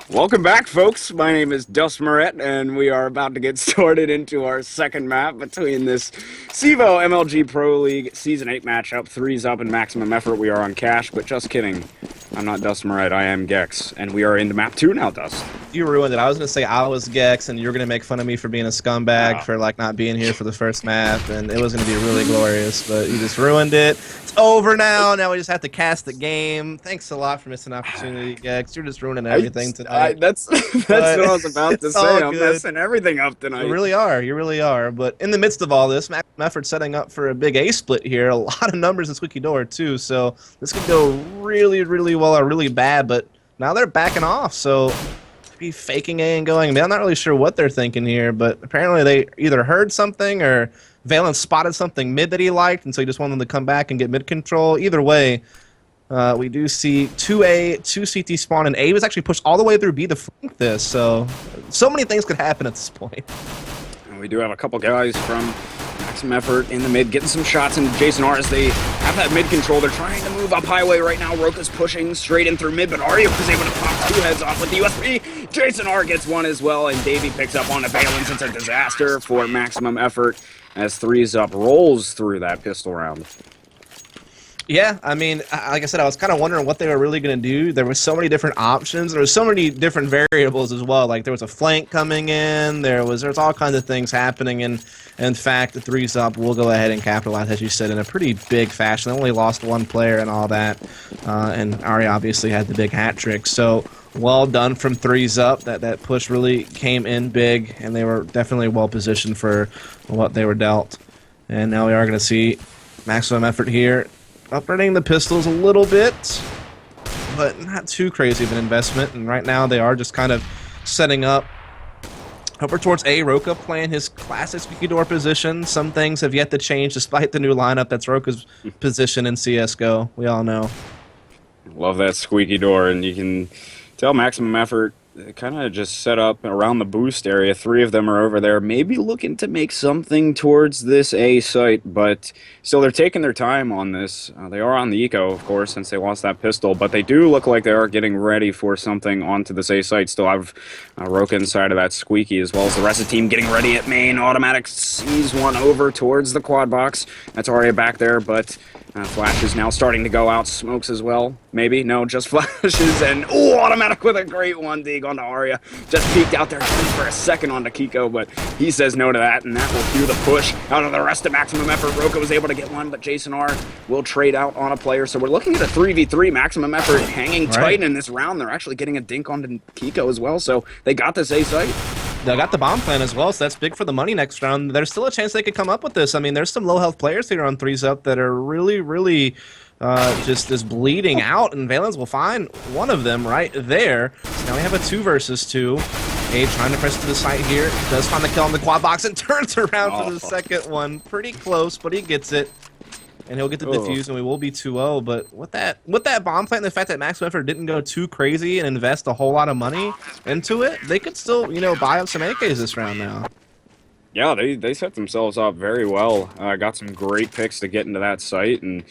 Welcome back, folks. My name is Dus Moret, and we are about to get started into our second map between this CEVO MLG Pro League Season 8 matchup. Threes up and maximum effort. We are on cash, but just kidding. I'm not Dus Moret, I am Gecks, and we are into map 2 now, Dus. You ruined it. I was going to say I was Gecks, and you were going to make fun of me for being a scumbag, Wow. for like not being here for the first map, and it was going to be really glorious, but you just ruined it. It's over now. Now we just have to cast the game. Thanks a lot for missing opportunity, Gecks. You're just ruining everything tonight. That's what I was about to It's say. all I'm good. messing everything up tonight. You really are. You really are. But in the midst of all this, maximum effort setting up for a big A split here. A lot of numbers in Squeaky Door, too, so this could go really, really well or really bad, but now they're backing off, so be faking A and going. I mean, I'm not really sure what they're thinking here, but apparently they either heard something or Valen spotted something mid that he liked, and so he just wanted them to come back and get mid control. Either way, we do see 2A, 2 CT spawn, and A was actually pushed all the way through B to flank this, so many things could happen at this point. And we do have a couple guys from maximum effort in the mid, getting some shots into Jason R as they have that mid control. They're trying to move up highway right now. Roka's pushing straight in through mid, but Arya was able to pop two heads off with the USB. Jason R gets one as well, and Davey picks up on a Valence. It's a disaster for maximum effort as Threes Up rolls through that pistol round. Yeah, I mean, like I said, I was kind of wondering what they were really going to do. There were so many different options. There were so many different variables as well. Like, there was a flank coming in. There's all kinds of things happening. And in fact, the Threes Up will go ahead and capitalize, as you said, in a pretty big fashion. They only lost one player and all that. And Ari obviously had the big hat trick. So, well done from Threes Up. That push really came in big, and they were definitely well positioned for what they were dealt. And now we are going to see maximum effort here. Upgrading the pistols a little bit, but not too crazy of an investment. And right now they are just kind of setting up over towards A. Roka playing his classic Squeaky Door position. Some things have yet to change despite the new lineup. That's Roka's position in CSGO. We all know. Love that Squeaky Door, and you can tell maximum effort kind of just set up around the boost area. Three of them are over there, maybe looking to make something towards this A site, but still they're taking their time on this. They are on the eco, of course, since they lost that pistol, but they do look like they are getting ready for something onto this A site. Still have Roka inside of that Squeaky, as well as the rest of the team getting ready at main. Automatic sees one over towards the quad box. That's Arya back there, but Flash is now starting to go out. Smokes as well. Maybe. No, just flashes. And, oh, Automatic with a great one dig onto Arya. Just peeked out there for a second onto Kiko, but he says no to that, and that will cue the push out of the rest of maximum effort. Roka was able to get one, but Jason R will trade out on a player. So we're looking at a 3v3 maximum effort hanging tight in this round. They're actually getting a dink onto Kiko as well, so they got this A site. They got the bomb plan as well, so that's big for the money next round. There's still a chance they could come up with this. I mean, there's some low health players here on Threes Up that are really just bleeding out, and Valens will find one of them right there. So now we have a 2 versus 2. A trying to press to the site here. Does find the kill on the quad box and turns around for the second one. Pretty close, but he gets it. And he'll get the defuse, and we will be 2-0. But with that bomb plant, and the fact that maximum effort didn't go too crazy and invest a whole lot of money into it, they could still, buy up some AKs this round now. Yeah, they set themselves up very well. Got some great picks to get into that site, and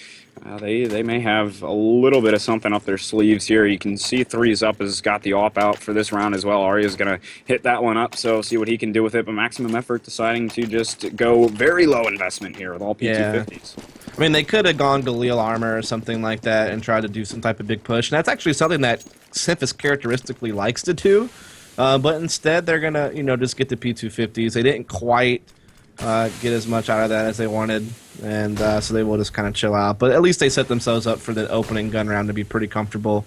they may have a little bit of something up their sleeves here. You can see Threes Up has got the op out for this round as well. Arya's going to hit that one up, so see what he can do with it. But maximum effort deciding to just go very low investment here with all P250s. I mean, they could have gone Galil armor or something like that and tried to do some type of big push. And that's actually something that Simphis characteristically likes to do. But instead, they're going to, just get the P250s. They didn't quite get as much out of that as they wanted. And so they will just kind of chill out. But at least they set themselves up for the opening gun round to be pretty comfortable.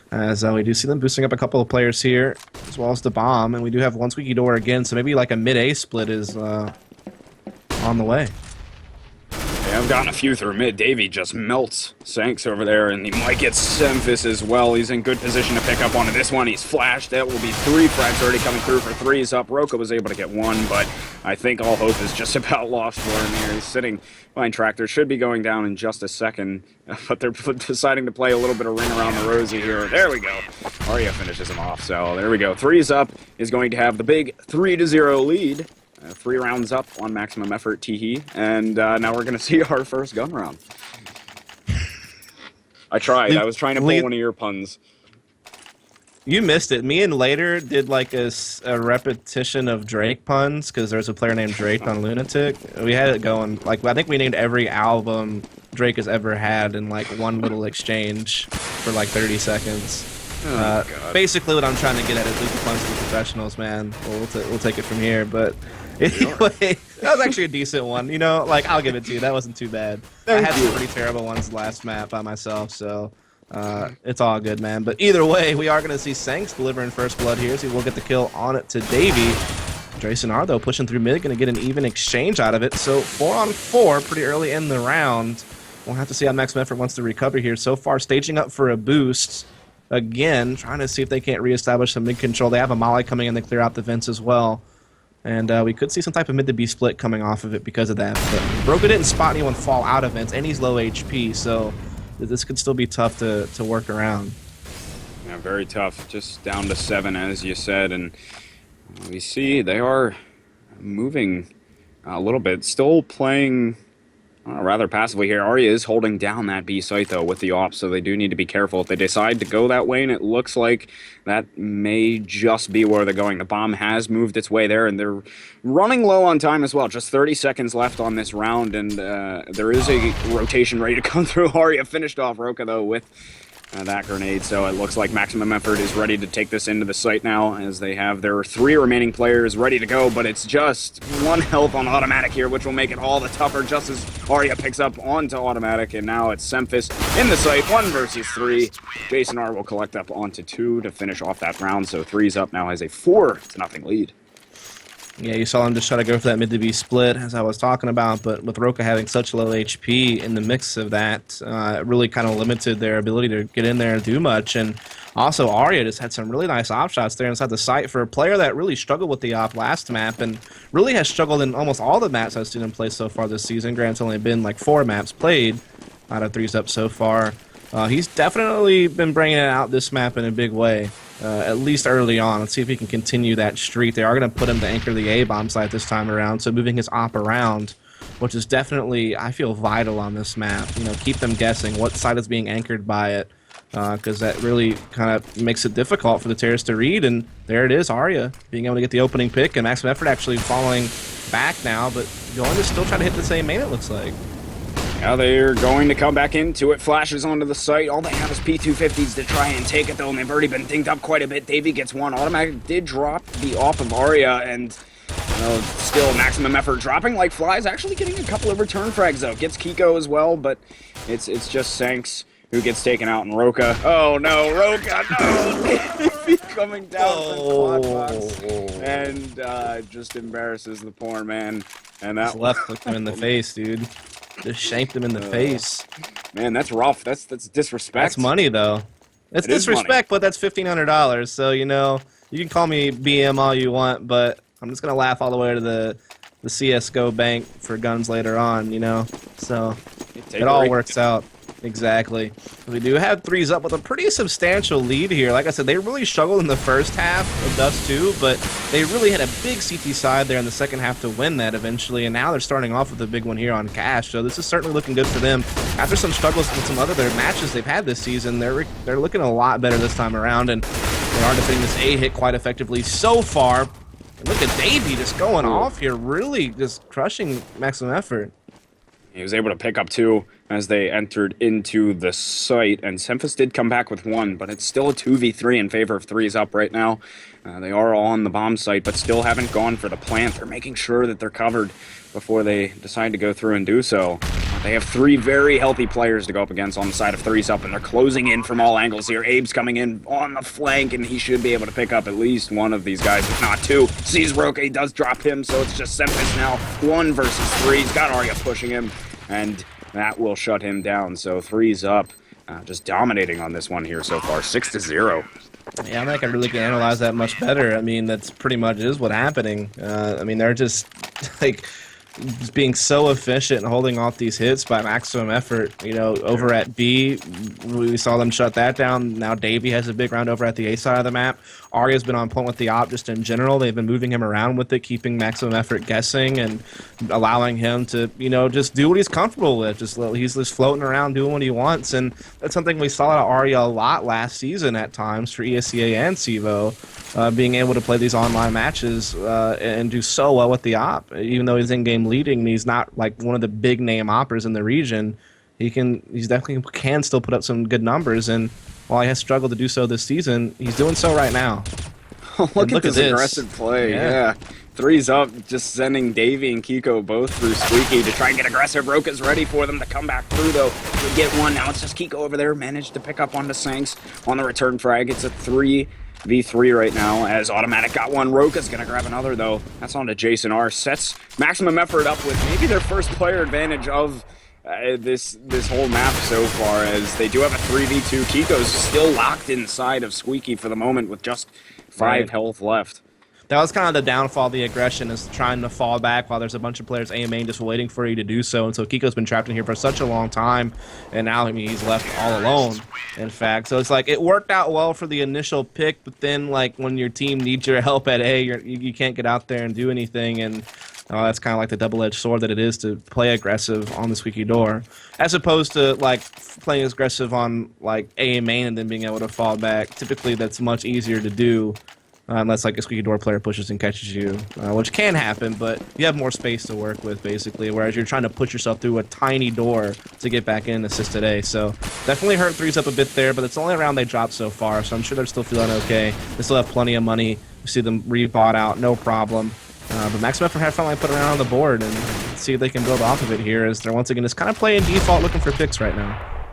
As we do see them boosting up a couple of players here, as well as the bomb. And we do have one Squeaky Door again. So maybe like a mid-A split is on the way. Yeah, I've gotten a few through mid. Davey just melts Sanks over there, and he might get Semphis as well. He's in good position to pick up onto this one. He's flashed. That will be 3 frags already coming through for Threes Up. Roka was able to get one, but I think all hope is just about lost for him here. He's sitting behind Tractor. Should be going down in just a second, but they're deciding to play a little bit of ring around the rosy here. There we go. Arya finishes him off, so there we go. Threes Up is going to have the big 3-0 lead. 3 rounds up on maximum effort, teehee, and now we're going to see our first gun round. I tried. I was trying to pull one of your puns. You missed it. Me and Later did like a repetition of Drake puns because there's a player named Drake on Lunatic. We had it going. Like I think we named every album Drake has ever had in like one little exchange for like 30 seconds. Basically, what I'm trying to get at is Luka puns to the professionals, man. We'll take it from here. But anyway, that was actually a decent one. You know, like I'll give it to you. That wasn't too bad. I had some pretty terrible ones last map by myself, so. It's all good, man. But either way, we are going to see Sanks delivering first blood here, so we'll get the kill on it to Davey. Drayson R, though, pushing through mid, going to get an even exchange out of it. So 4-on-4 pretty early in the round. We'll have to see how Maximum Effort wants to recover here. So far, staging up for a boost. Again, trying to see if they can't reestablish some mid control. They have a Molly coming in to clear out the vents as well. And we could see some type of mid to B split coming off of it because of that. But Broca didn't spot anyone fall out of vents, and he's low HP, so this could still be tough to work around. Yeah, very tough. Just down to 7, as you said, and we see they are moving a little bit. Still playing rather passively here. Arya is holding down that B site, though, with the ops, so they do need to be careful if they decide to go that way, and it looks like that may just be where they're going. The bomb has moved its way there, and they're running low on time as well. Just 30 seconds left on this round, and there is a rotation ready to come through. Arya finished off Roka, though, with that grenade, so it looks like Maximum Effort is ready to take this into the site now, as they have their 3 remaining players ready to go, but it's just 1 health on automatic here, which will make it all the tougher just as Arya picks up onto automatic, and now it's Semphis in the site, 1 versus 3. Jason R will collect up onto 2 to finish off that round, so 3's up now has a 4-0 lead. Yeah, you saw him just try to go for that mid to B split, as I was talking about, but with Roka having such low HP in the mix of that, it really kind of limited their ability to get in there and do much. And also, Arya just had some really nice op shots there inside the site for a player that really struggled with the op last map and really has struggled in almost all the maps I've seen him play so far this season. Granted, it's only been like 4 maps played out of 3's up so far. He's definitely been bringing it out this map in a big way. At least early on. Let's see if he can continue that streak. They are going to put him to anchor the A-bomb site this time around, so moving his op around, which is definitely, I feel, vital on this map. You know, keep them guessing what side is being anchored by it, because that really kind of makes it difficult for the terrorists to read, and there it is, Arya being able to get the opening pick, and Maximum Effort actually falling back now, but going to still try to hit the same main, it looks like. Now they're going to come back into it. Flashes onto the site. All they have is P250s to try and take it, though, and they've already been dinged up quite a bit. Davey gets 1. Automatic did drop the off of Arya, and still Maximum Effort dropping like flies. Actually getting a couple of return frags, though. Gets Kiko as well, but it's just Sanks who gets taken out, and Roka. Oh, no, Roka, no! Coming down from Quad and just embarrasses the poor man. And that left hooked him in the face, dude. Just shanked him in the face. Man, that's rough. That's disrespect. That's money, though. It's disrespect, but that's $1,500. So, you know, you can call me BM all you want, but I'm just going to laugh all the way to the CSGO bank for guns later on, you know? So, it all works out. Exactly. We do have 3's up with a pretty substantial lead here. Like I said, they really struggled in the first half of Dust 2, but they really had a big CT side there in the second half to win that eventually, and now they're starting off with a big one here on Cash, so this is certainly looking good for them. After some struggles with some other matches they've had this season, they're looking a lot better this time around, and they are defending this A hit quite effectively so far. And look at Davey just going off here, really just crushing Maximum Effort. He was able to pick up 2 as they entered into the site, and Semphis did come back with 1, but it's still a 2v3 in favor of 3's up right now. They are on the bomb site, but still haven't gone for the plant. They're making sure that they're covered before they decide to go through and do so. They have 3 very healthy players to go up against on the side of 3's up, and they're closing in from all angles here. Abe's coming in on the flank, and he should be able to pick up at least one of these guys, if not 2. Sees Roka, he does drop him, so it's just Semphis now. 1 versus 3. He's got Arya pushing him, and that will shut him down. So 3's up, just dominating on this one here so far, 6-0. Yeah, I'm not gonna really analyze that much better. I mean, that's pretty much is what's happening. I mean, they're just like just being so efficient and holding off these hits by maximum effort. You know, over at B, we saw them shut that down. Now Davey has a big round over at the A side of the map. Arya's been on point with the op just in general. They've been moving him around with it, keeping maximum effort guessing and allowing him to, you know, just do what he's comfortable with. He's just floating around doing what he wants, and that's something we saw out of Arya a lot last season at times for ESEA and CEVO, being able to play these online matches and do so well with the op, even though he's in-game leading and he's not like one of the big name operas in the region. He's definitely can still put up some good numbers, and while he has struggled to do so this season, he's doing so right now. Look at this aggressive play. Yeah. Three's up, just sending Davey and Kiko both through Squeaky to try and get aggressive. Roka's ready for them to come back through, though. We get one. Now it's just Kiko over there. Managed to pick up onto Sanks on the return frag. It's a 3v3 right now, as Automatic got one. Roka's going to grab another, though. That's on to Jason R. Sets maximum effort up with maybe their first player advantage of this whole map so far, as they do have a 3v2. Kiko's still locked inside of Squeaky for the moment with just 5 health left. That was kind of the downfall of the aggression, is trying to fall back while there's a bunch of players A main just waiting for you to do so. And so Kiko's been trapped in here for such a long time, and now I mean, he's left all alone, in fact. So it's like it worked out well for the initial pick, but then like when your team needs your help at A, you can't get out there and do anything. And that's kind of like the double-edged sword that it is to play aggressive on the Squeaky Door, as opposed to like playing aggressive on like A main and then being able to fall back. Typically, that's much easier to do. Unless like a Squeaky Door player pushes and catches you, which can happen, but you have more space to work with, basically, whereas you're trying to push yourself through a tiny door to get back in and assist today. So definitely hurt Threes up a bit there, but it's the only round they dropped so far, so I'm sure they're still feeling okay. They still have plenty of money. We see them rebought out, no problem. But Maximum Effort had finally put around on the board, and see if they can build off of it here, as they're once again just kind of playing default, looking for picks right now.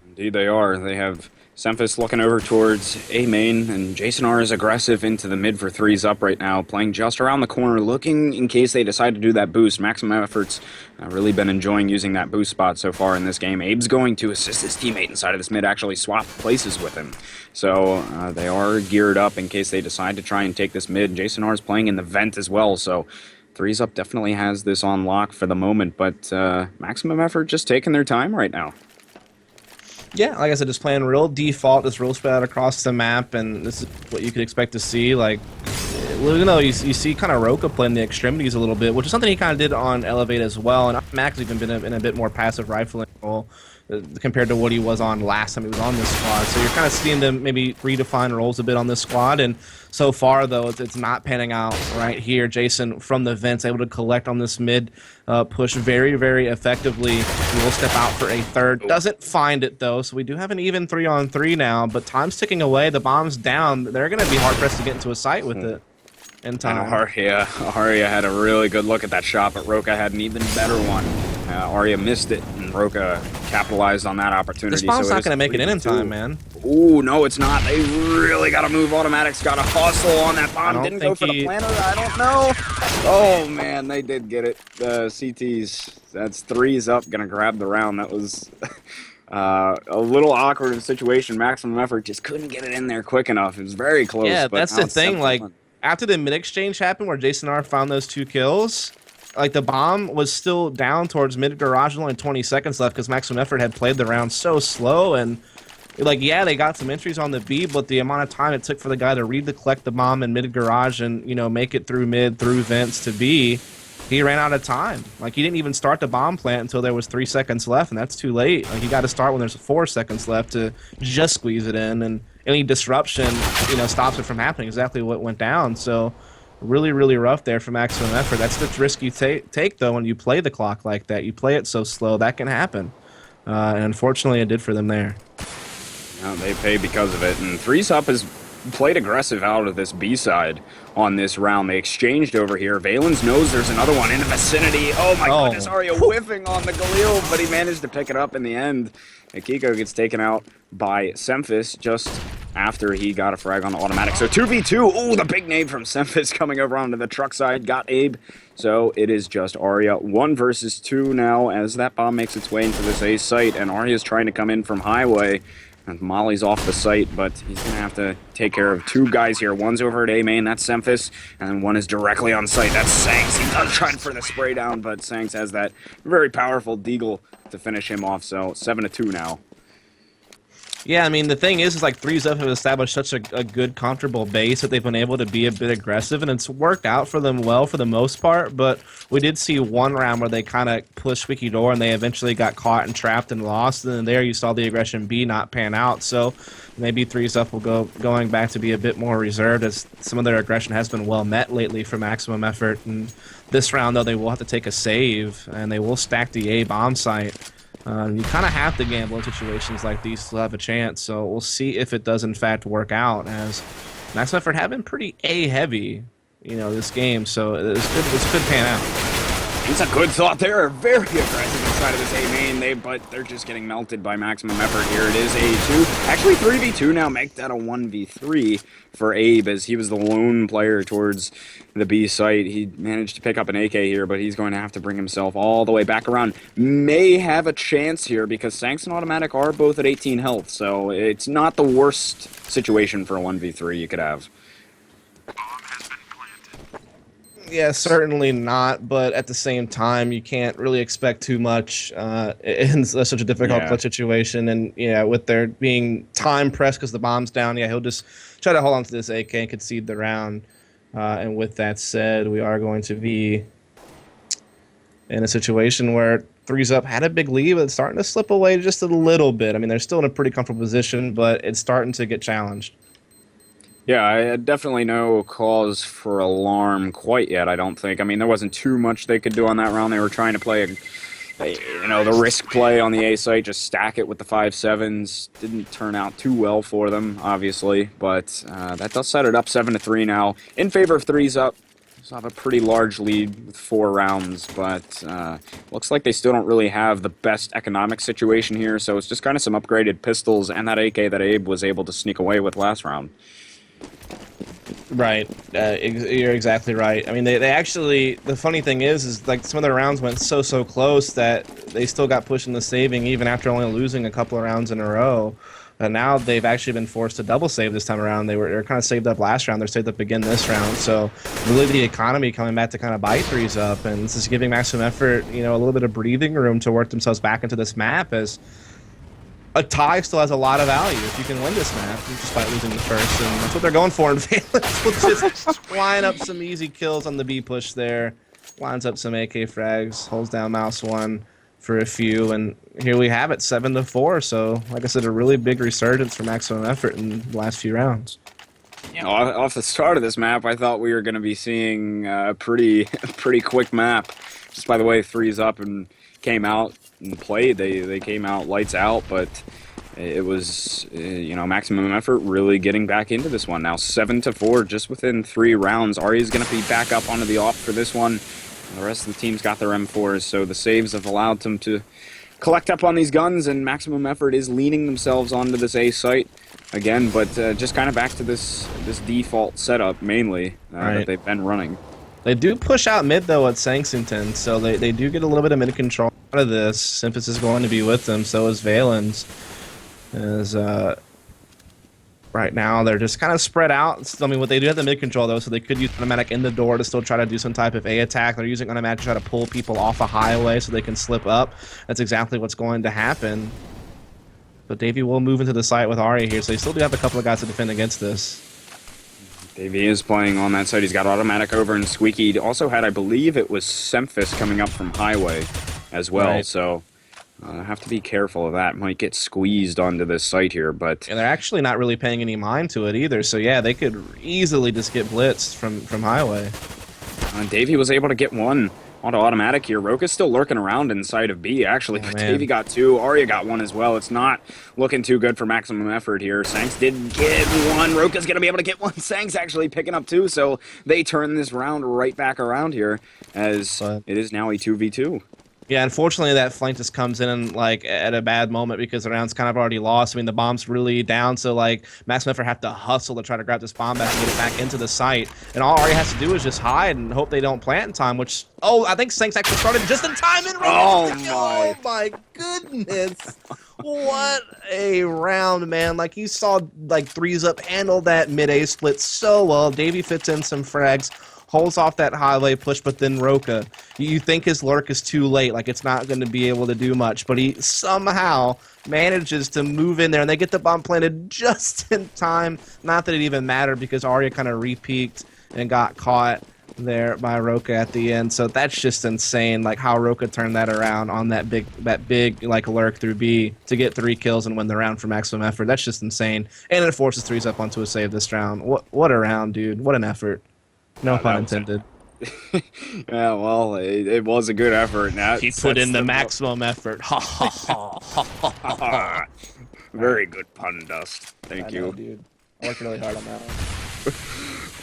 Indeed they are. They have Semphis looking over towards A main, and Jason R is aggressive into the mid for threes up right now, playing just around the corner, looking in case they decide to do that boost. Maximum Effort's really been enjoying using that boost spot so far in this game. Abe's going to assist his teammate inside of this mid, actually swap places with him. So they are geared up in case they decide to try and take this mid. Jason R is playing in the vent as well, so threes up definitely has this on lock for the moment, but Maximum Effort just taking their time right now. Yeah, like I said, just playing real default, just real spread out across the map, and this is what you could expect to see. Like, you know, you see kind of Roka playing the extremities a little bit, which is something he kind of did on Elevate as well, and Max even been in a bit more passive rifling role compared to what he was on last time he was on this squad. So you're kind of seeing them maybe redefine roles a bit on this squad, and so far, though, it's not panning out right here. Jason, from the vents, able to collect on this mid push very, very effectively. He will step out for a third. Doesn't find it, though, so we do have an even 3-on-3 now, but time's ticking away. The bomb's down. They're going to be hard-pressed to get into a site with it in time. Arya had a really good look at that shot, but Roka had an even better one. Arya missed it, and Roka capitalized on that opportunity. This bomb's not going to make it in time, man. Ooh, no, it's not. They really got to move. Automatic's got to hustle on that bomb. Didn't go for the planter. I don't know. Oh, man, they did get it. CTs, that's threes up, going to grab the round. That was a little awkward of a situation. Maximum Effort just couldn't get it in there quick enough. It was very close. Yeah, but that's the thing. Like, after the mid-exchange happened where Jason R found those 2 kills, like, the bomb was still down towards mid-garage, only 20 seconds left because Maximum Effort had played the round so slow, and like, yeah, they got some entries on the B, but the amount of time it took for the guy to read the collect the bomb in mid-garage and, you know, make it through mid, through vents to B, he ran out of time. Like, he didn't even start the bomb plant until there was 3 seconds left, and that's too late. Like, you got to start when there's 4 seconds left to just squeeze it in, and any disruption, you know, stops it from happening. Exactly what went down. So really, really rough there for Maximum Effort. That's the risk you take, though, when you play the clock like that. You play it so slow, that can happen. And unfortunately, it did for them there. No, they pay because of it, and Threes Up has played aggressive out of this B side on this round. They exchanged over here. Valens knows there's another one in the vicinity. Oh my goodness, Arya whiffing on the Galil, but he managed to pick it up in the end. Akiko gets taken out by Semphis just after he got a frag on Automatic. So 2v2. Ooh, the big nade from Semphis coming over onto the truck side. Got Abe. So it is just Arya 1 versus 2 now as that bomb makes its way into this A site, and Arya's trying to come in from Highway. And Molly's off the site, but he's going to have to take care of two guys here. One's over at A main, that's Semphis, and then one is directly on site, that's Sanks. He does try for the spray down, but Sanks has that very powerful deagle to finish him off, so 7-2 now. Yeah, I mean, the thing is like 3-Up have established such a good, comfortable base that they've been able to be a bit aggressive, and it's worked out for them well for the most part, but we did see one round where they kind of pushed Squeaky Door, and they eventually got caught and trapped and lost, and then there you saw the aggression B not pan out, so maybe 3-Up will going back to be a bit more reserved, as some of their aggression has been well met lately for Maximum Effort, and this round, though, they will have to take a save, and they will stack the A bomb site. You kind of have to gamble in situations like these to have a chance, so we'll see if it does in fact work out, as Maximum Effort have been pretty A-heavy, this game, so this could pan out. It's a good thought. They're very aggressive inside of this A main, but they're just getting melted by Maximum Effort here. It is A2. Actually, 3v2 now. Make that a 1v3 for Abe, as he was the lone player towards the B site. He managed to pick up an AK here, but he's going to have to bring himself all the way back around. May have a chance here, because Sanks and Automatic are both at 18 health, so it's not the worst situation for a 1v3 you could have. Yeah, certainly not, but at the same time, you can't really expect too much in such a difficult clutch situation. And, with there being time pressed because the bomb's down, he'll just try to hold on to this AK and concede the round. And with that said, we are going to be in a situation where 3-Up had a big lead, but it's starting to slip away just a little bit. I mean, they're still in a pretty comfortable position, but it's starting to get challenged. Yeah, I definitely no cause for alarm quite yet, I don't think. I mean, there wasn't too much they could do on that round. They were trying to play, the risk play on the A site, just stack it with the 5-7s. Didn't turn out too well for them, obviously, but that does set it up 7-3 now in favor of 3-Up. So have a pretty large lead with 4 rounds, but looks like they still don't really have the best economic situation here, so it's just kind of some upgraded pistols and that AK that Abe was able to sneak away with last round. Right, you're exactly right. I mean, they actually, the funny thing is like some of their rounds went so close that they still got pushed in the saving even after only losing a couple of rounds in a row. And now they've actually been forced to double save this time around. They were kind of saved up last round. They're saved up again this round. So really the economy coming back to kind of bite 3-Up, and this is giving Maximum Effort, a little bit of breathing room to work themselves back into this map, as a tie still has a lot of value if you can win this map, despite losing the first, and that's what they're going for in Valence. We'll just line up some easy kills on the B push there, lines up some AK frags, holds down mouse 1 for a few, and here we have it, 7-4. So, like I said, a really big resurgence for Maximum Effort in the last few rounds. Off the start of this map, I thought we were going to be seeing a pretty quick map. Just by the way, 3-Up and came out and played. They came out lights out, but it was Maximum Effort really getting back into this one now. 7-4, just within 3 rounds. Ari's going to be back up onto the off for this one. The rest of the team's got their M4s, so the saves have allowed them to collect up on these guns, and Maximum Effort is leaning themselves onto this A site again, but just kind of back to this default setup mainly that they've been running. They do push out mid, though, at Sanksington, so they do get a little bit of mid control out of this. Symphysis is going to be with them, so is Valens. Right now, they're just kind of spread out. I mean, what they do have the mid control, though, so they could use Automatic in the door to still try to do some type of A attack. They're using Automatic to try to pull people off a highway so they can slip up. That's exactly what's going to happen. But Davey will move into the site with Ari here, so they still do have a couple of guys to defend against this. Davey is playing on that side. He's got Automatic over, and Squeaky he also had, I believe it was Semphis coming up from Highway as well, so have to be careful of that. Might get squeezed onto this site here, but... And they're actually not really paying any mind to it either, so yeah, they could easily just get blitzed from Highway. Davey was able to get one onto Automatic here. Roka's still lurking around inside of B, actually, but Davey got 2. Arya got 1 as well. It's not looking too good for Maximum Effort here. Sanks did get 1. Roka's going to be able to get 1. Sanks actually picking up 2, so they turn this round right back around here, as it is now a 2v2. Yeah, unfortunately, that flank just comes in like at a bad moment because the round's kind of already lost. I mean, the bomb's really down, so like Maximum Effort have to hustle to try to grab this bomb back and get it back into the site. And all Ari has to do is just hide and hope they don't plant in time, which, I think Sanks actually started just in time. And oh my goodness. What a round, man. Like, you saw, like, threes up handle that mid-A split so well. Davey fits in some frags, holds off that highway push, but then Roka, you think his lurk is too late, like it's not going to be able to do much, but he somehow manages to move in there, and they get the bomb planted just in time. Not that it even mattered, because Arya kind of re-peeked and got caught there by Roka at the end. So that's just insane, like how Roka turned that around on that big like lurk through B to get 3 kills and win the round for maximum effort. That's just insane. And it forces threes up onto a save this round. What a round, dude. What an effort. No pun intended. Yeah, well, it was a good effort. Now He put in the maximum effort. Ha ha ha ha ha ha. Very good pun, Dust. Thank you. Know, dude. I worked really hard on that one.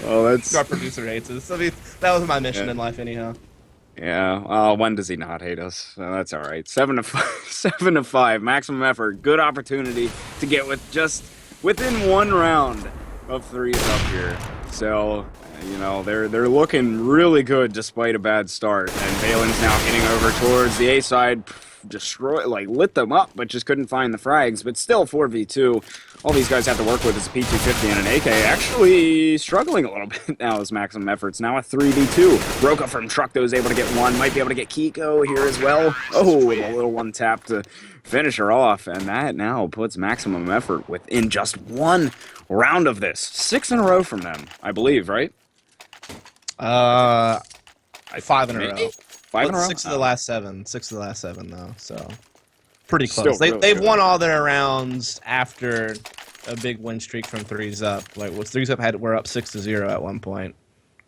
Well, that's our producer hates us. I mean, that was my mission in life, anyhow. Yeah. When does he not hate us? That's all right. 7 to 5. 7 to 5. Maximum effort. Good opportunity to get within 1 round of threes up here. So, you know, they're looking really good despite a bad start. And Balin's now getting over towards the A side. Lit them up, but just couldn't find the frags. But still 4v2. All these guys have to work with is a P250 and an AK. Actually struggling a little bit now as maximum efforts. Now a 3v2. Roka from Truck, though, is able to get one. Might be able to get Kiko here as well. Oh, with a little one tap to finish her off. And that now puts maximum effort within just 1 round of this. 6 in a row from them, I believe, right? 5 in a row. 5 in a row? 6 of the last 7. 6 of the last 7, though, so pretty close. Still really They've good. won all their rounds after a big win streak from threes up. Like, with threes up, we're up 6-0 at one point,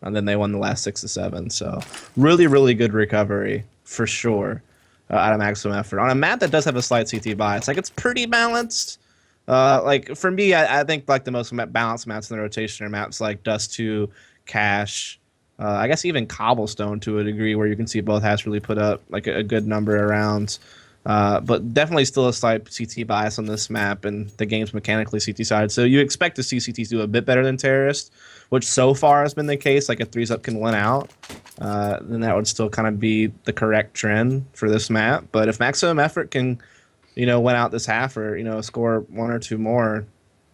and then they won the last 6-7. So really, really good recovery for sure out of maximum effort on a map that does have a slight CT bias. Like, it's pretty balanced. Like, for me, I think like the most balanced maps in the rotation are maps like Dust 2, Cash. I guess even Cobblestone to a degree, where you can see both has really put up like a good number of rounds. But definitely still a slight CT bias on this map, and the game's mechanically CT side. So you expect to see CTs do a bit better than Terrorist, which so far has been the case. Like, if threes up can win out, then that would still kind of be the correct trend for this map. But if maximum effort can, win out this half, or, score 1 or 2 more,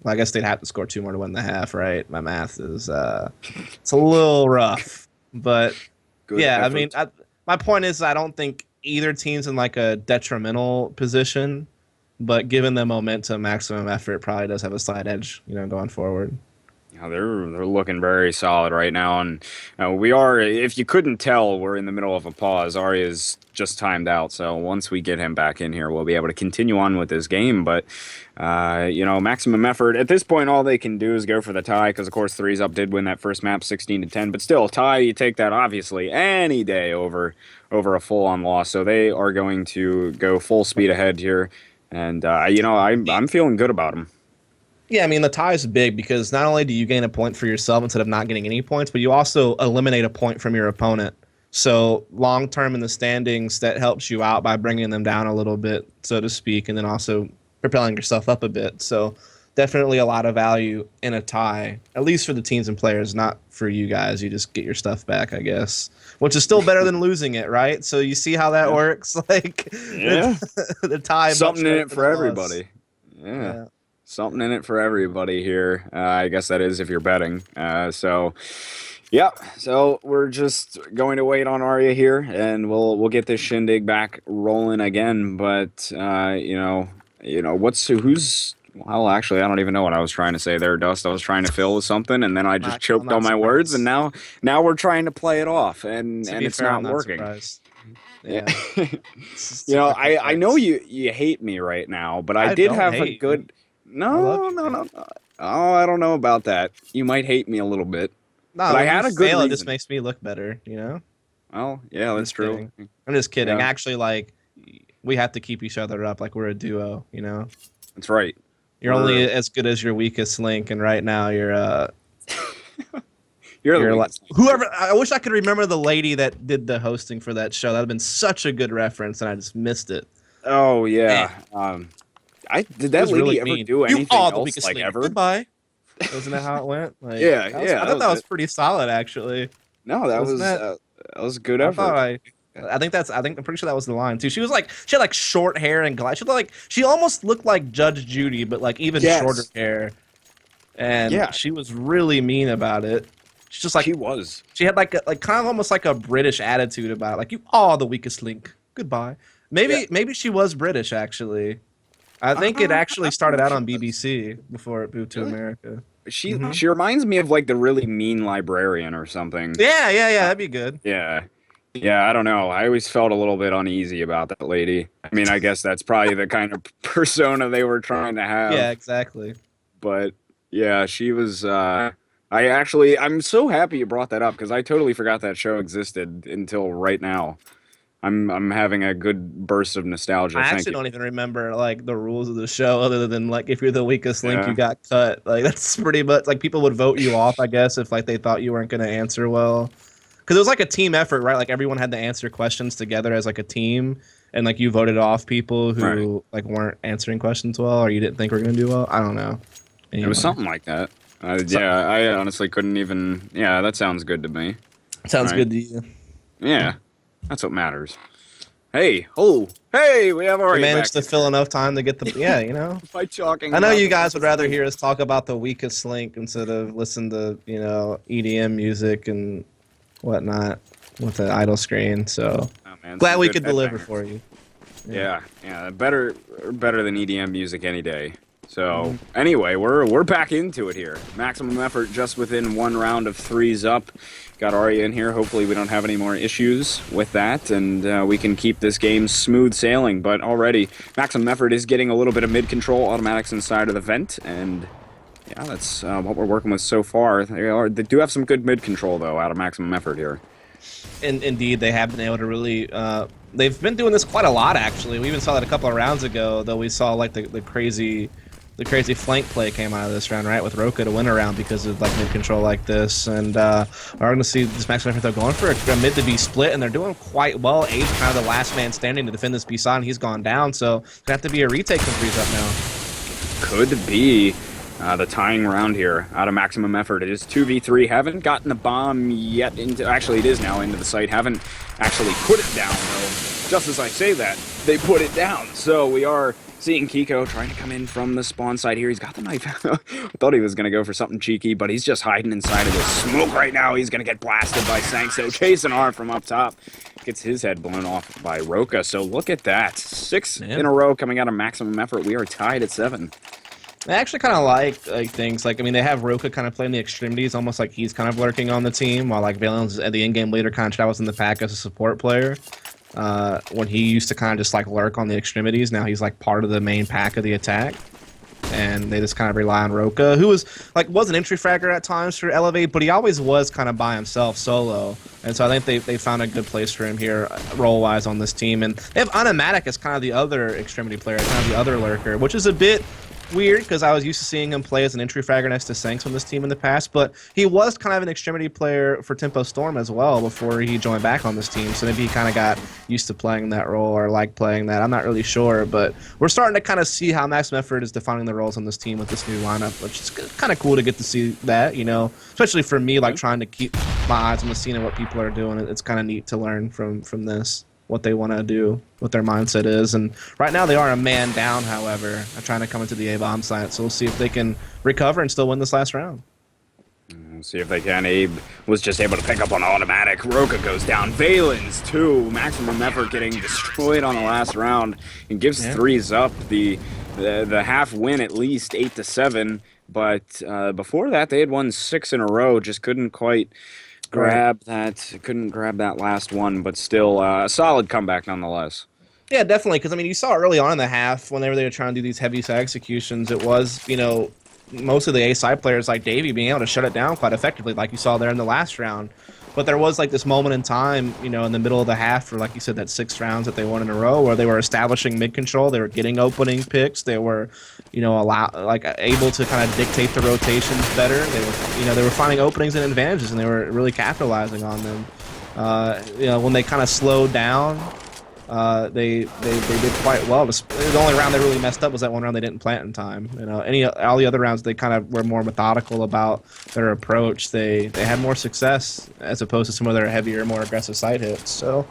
well, I guess they'd have to score 2 more to win the half, right? My math is, it's a little rough. But, Good yeah, effort. I mean, my point is I don't think either team's in like a detrimental position, but given the momentum, maximum effort probably does have a slight edge, going forward. Yeah, they're looking very solid right now, and we are. If you couldn't tell, we're in the middle of a pause. Arya's just timed out, so once we get him back in here, we'll be able to continue on with this game. But maximum effort at this point, all they can do is go for the tie, because of course threes up did win that first map 16-10. But still, tie, you take that obviously any day over a full-on loss. So they are going to go full speed ahead here, and I'm feeling good about them. Yeah, I mean, the tie is big because not only do you gain a point for yourself instead of not getting any points, but you also eliminate a point from your opponent. So long term in the standings, that helps you out by bringing them down a little bit, so to speak, and then also propelling yourself up a bit. So definitely a lot of value in a tie, at least for the teams and players, not for you guys. You just get your stuff back, I guess, which is still better than losing it, right? So you see how that works? Like, Yeah, the tie, something in it for loss. everybody. Yeah. Something in it for everybody here. I guess that is if you're betting. So we're just going to wait on Arya here, and we'll get this shindig back rolling again. But who's? Well, actually, I don't even know what I was trying to say there, Dust. I was trying to fill with something, and then I just choked on my words, and now we're trying to play it off, and it's not working. Yeah. I know you hate me right now, but I did have a good. No. Oh, I don't know about that. You might hate me a little bit. No, but I had a good reason. It just makes me look better, Oh, yeah, that's true. I'm just kidding. Yeah. Actually, like, we have to keep each other up. Like, we're a duo, That's right. You're only as good as your weakest link, and right now you're you're like whoever. I wish I could remember the lady that did the hosting for that show. That'd have been such a good reference, and I just missed it. Oh yeah. Did that lady really ever mean. do anything else like link. ever? Goodbye. Wasn't that how it went? Like, Yeah, I thought that was pretty solid, actually. No, that was a good effort. I'm pretty sure that was the line too. She had like short hair and glass. She almost looked like Judge Judy, but like even shorter Yes. hair. And Yeah, she was really mean about it. She's just she like was. she had like kind of almost like a British attitude about it. Like you are the weakest link. Goodbye. Yeah. Maybe she was British actually. I think it I actually don't know started if out she on was. BBC before it moved to Really? America. She Hmm. she reminds me of like the really mean librarian or something. Yeah. Uh, That'd be good. yeah. Yeah, I don't know. I always felt a little bit uneasy about that lady. I mean, I guess that's probably the kind of persona they were trying to Yeah, have. exactly. But yeah, she was I'm so happy you brought that up because I totally forgot that show existed until right now. I'm having a good burst of nostalgia. I Thank actually you. don't even remember like the rules of the show other than like if you're the weakest link, you Yeah. got cut. Like that's pretty much like people would vote you off, I guess, if like they thought you weren't going to answer well. Because it was like a team effort, right? Like everyone had to answer questions together as like a team, and like you voted off people Right. who like weren't answering questions well, or you didn't think were going to do well. I don't know. It was Anyway, something like that. so, Yeah, I honestly couldn't even. Yeah, that sounds good to me. sounds Right. good to you. Yeah, that's what matters. Hey, oh, hey, we have We Ari back managed to fill here enough time to get the yeah, you know. by talking I know about you the guys would weakest rather link. hear us talk about the weakest link instead of listen to EDM music and whatnot with the idle screen. So Oh man, glad some we good could deliver headbangers. for you. Yeah, better than EDM music any day. So Mhm. anyway, we're back into it here. Maximum effort just within one round of threes up. Got Arya in here. Hopefully we don't have any more issues with that, and we can keep this game smooth sailing. But already, maximum effort is getting a little bit of mid control automatics inside of the vent, and yeah, that's what we're working with so far. They do have some good mid control though out of maximum effort here. And indeed, they have been able to really. They've been doing this quite a lot, actually. We even saw that a couple of rounds ago, though. We saw like the crazy flank play came out of this round, right, with Roka to win a round because of like mid control like this. And we're going to see this maximum effort. They're going for a mid to be split, and they're doing quite well. Age kind of the last man standing to defend this B side, and he's gone down. So it's gonna have to be a retake from threes up now. Could be the tying round here out of maximum effort. It is 2v3. Haven't gotten the bomb yet into. Actually, it is now into the site. Haven't actually put it down though. Just as I say that, they put it down. So we are seeing Kiko trying to come in from the spawn side here. He's got the knife. I thought he was going to go for something cheeky, but he's just hiding inside of this smoke right now. He's going to get blasted by Sankso. Chasing R from up top. Gets his head blown off by Roka. So look at that. Six Yeah. in a row coming out of maximum effort. We are tied at 7. I actually kind of like things like I mean they have Roka kind of playing the extremities, almost like he's kind of lurking on the team, while like Valen's the in-game leader kind of travels in the pack as a support player. When he used to kind of just like lurk on the extremities, now he's like part of the main pack of the attack, and they just kind of rely on Roka, who was an entry fragger at times for Elevate, but he always was kind of by himself solo, and so I think they found a good place for him here role wise on this team, and they have Automatic as kind of the other extremity player, kind of the other lurker, which is a bit weird because I was used to seeing him play as an entry fragger next to Sanks on this team in the past, but he was kind of an extremity player for Tempo Storm as well before he joined back on this team, so maybe he kind of got used to playing that role or like playing that. I'm not really sure, but we're starting to kind of see how Maximum Effort is defining the roles on this team with this new lineup, which is kind of cool to get to see that, especially for me, like trying to keep my eyes on the scene and what people are doing. It's kind of neat to learn from this, what they want to do, what their mindset is. And right now they are a man down, however. They're trying to come into the A-bomb site, so we'll see if they can recover and still win this last round. We'll see if they can. Abe was just able to pick up on automatic. Roka goes down. Valens, too. Maximum effort getting destroyed on the last round. And gives threes up. The half win at least 8-7. But before that, they had won 6 in a row. Just couldn't quite grab that. Couldn't grab that last one. But still, a solid comeback nonetheless. Yeah, definitely. Because, I mean, you saw early on in the half, whenever they were trying to do these heavy side executions, it was, most of the A-side players like Davey being able to shut it down quite effectively, like you saw there in the last round. But there was like this moment in time, in the middle of the half, for like you said, that 6 rounds that they won in a row, where they were establishing mid control, they were getting opening picks, they were, able to kind of dictate the rotations better. They were finding openings and advantages, and they were really capitalizing on them. When they kind of slowed down, they did quite well. The only round they really messed up was that one round they didn't plant in time. All the other rounds they kind of were more methodical about their approach. They had more success as opposed to some of their heavier, more aggressive side hits. So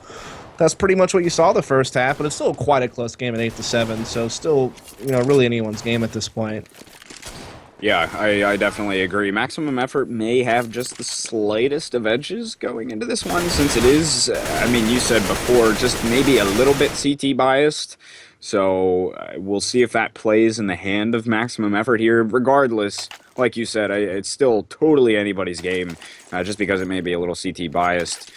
That's pretty much what you saw the first half, but it's still quite a close game at 8-7. So still, really anyone's game at this point. Yeah, I definitely agree. Maximum Effort may have just the slightest of edges going into this one, since it is, I mean, you said before, just maybe a little bit CT biased. So we'll see if that plays in the hand of Maximum Effort here. Regardless, like you said, it's still totally anybody's game, just because it may be a little CT biased.